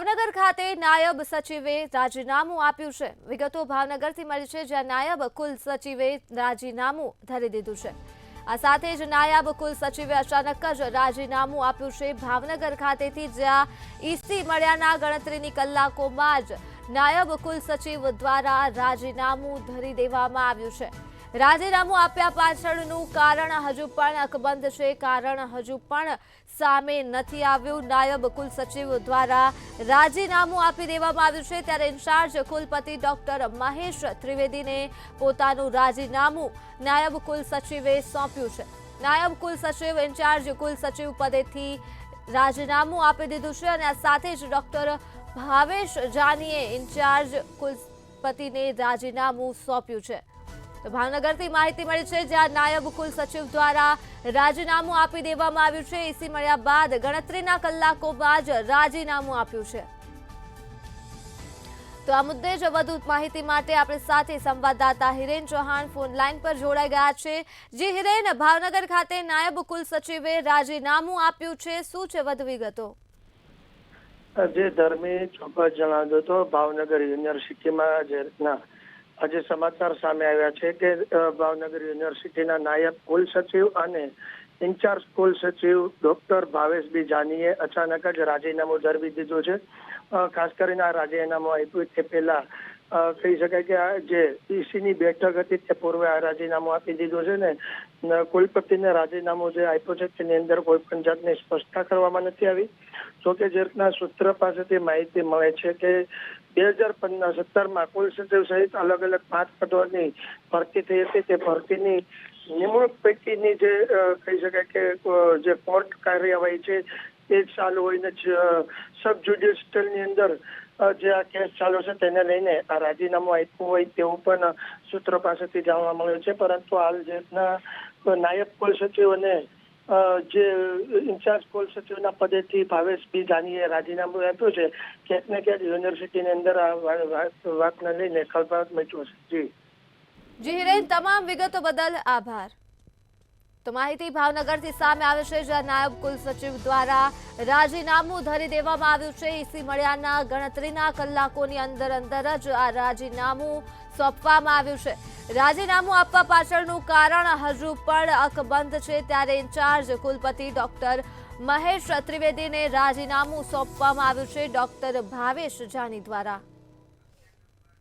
ભાવનગર ખાતે નાયબ સચિવે રાજીનામું આપ્યું છે। વિગતો ભાવનગરથી મળી છે, જ્યાં નાયબ કુલ સચિવે રાજીનામું ધરી દીધું છે। આ સાથે જ નાયબ કુલ સચિવે અચાનક જ રાજીનામું આપ્યું છે। ભાવનગર ખાતેથી જ્યાં ઈસી મળ્યાના ગણતરીની કલાકોમાં જ નાયબ કુલ સચિવ દ્વારા રાજીનામું ધરી દેવામાં આવ્યું છે। રાજીનામું આપ્યા પાછળનું કારણ હજુ પણ અકબંધ છે। કારણ હજુ પણ સામે નથી આવ્યું। નાયબ કુલ સચિવ દ્વારા રાજીનામું આપી દેવામાં આવ્યું છે, ત્યારે ઇન્ચાર્જ કુલપતિ ડોક્ટર મહેશ ત્રિવેદીને પોતાનું રાજીનામું નાયબ કુલ સચિવે સોંપ્યું છે। નાયબ કુલ સચિવ ઇન્ચાર્જ કુલ સચિવ પદેથી રાજીનામું આપી દીધું છે અને આ સાથે જ ડોક્ટર ભાવેશ જાનીએ ઇન્ચાર્જ કુલપતિને રાજીનામું સોંપ્યું છે। તો ભાવનગરથી માહિતી મળી છે, જ્યાં નાયબ કુલ સચિવ દ્વારા રાજીનામું આપી દેવામાં આવ્યું છે। ઈસી મળ્યા બાદ ગણતરીના કલાકોમાં જ રાજીનામું આપ્યું છે। તો આ મુદ્દે જ વધુ માહિતી માટે આપણી સાથે સંવાદદાતા હિરેન ચૌહાણ ફોન લાઈન પર જોડાઈ ગયા છે। જી હિરેન, ભાવનગર ખાતે નાયબ કુલ સચિવે રાજીનામું આપ્યું છે, શું છે વધુ વિગતો? જે ધર્મી ચોક્કસ જણાવ્યો હતો, ભાવનગર યુનિવર્સિટીમાં જે રીતના આજે સમાચાર સામે આવ્યા છે કે ભાવનગર યુનિવર્સિટીના નાયબ કુલ સચિવ અને ઇન્ચાર્જ કુલ સચિવ ડોક્ટર ભાવેશ જાનીએ અચાનક જ રાજીનામું ધરી દીધું છે। ખાસ કરીને આ રાજીનામું આપ્યું તે પહેલા કહી શકાય કે આ જે ઈસીની બેઠક હતી તે પૂર્વે આ રાજીનામું આપી દીધું છે ને કુલપતિને રાજીનામું જે આપ્યું છે તેની અંદર કોઈ પણ જાતની સ્પષ્ટતા કરવામાં નથી આવી। જોકે જે રીતના સૂત્ર પાસેથી માહિતી મળે છે કે 2017માં કુલ સચિવ સહિત અલગ અલગ 5 પદોની ભરતી થઈ હતી। તે ભરતીની નિમણૂક પૈકીની જે કહી શકાય કે જે કોર્ટ કાર્યવાહી છે તે ચાલુ હોઈને સબ જ્યુડિશિયલની અંદર જે આ કેસ ચાલુ છે તેને લઈને આ રાજીનામું આપ્યું હોય તેવું પણ સૂત્રો પાસેથી જાણવા મળ્યું છે। પરંતુ હાલ જે રીતના નાયબ કુલ સચિવ અને જે ઇન્ચાર્જ કુલ સચિવના પદેથી ભાવેશ જાનીએ રાજીનામું આપ્યું છે, ક્યાંક ને ક્યાંક યુનિવર્સિટીની અંદર આ વાતને લઈને ખળભળાટ મચ્યો છે। જી હિરેન, તમામ વિગતો બદલ આભાર। તો માહિતી ભાવનગરથી સામે આવે છે, જ્યાં નાયબ કુલ સચિવ દ્વારા રાજીનામું ધરી દેવામાં આવ્યું છે। ઈસી મળ્યાના ગણતરીના કલાકોની અંદર જ આ રાજીનામું સોંપવામાં આવ્યું છે। રાજીનામું આપવા પાછળનું કારણ હજુ પણ અકબંધ છે, ત્યારે ઇન્ચાર્જ કુલપતિ ડોક્ટર મહેશ ત્રિવેદીને રાજીનામું સોંપવામાં આવ્યું છે ડોક્ટર ભાવેશ જાની દ્વારા।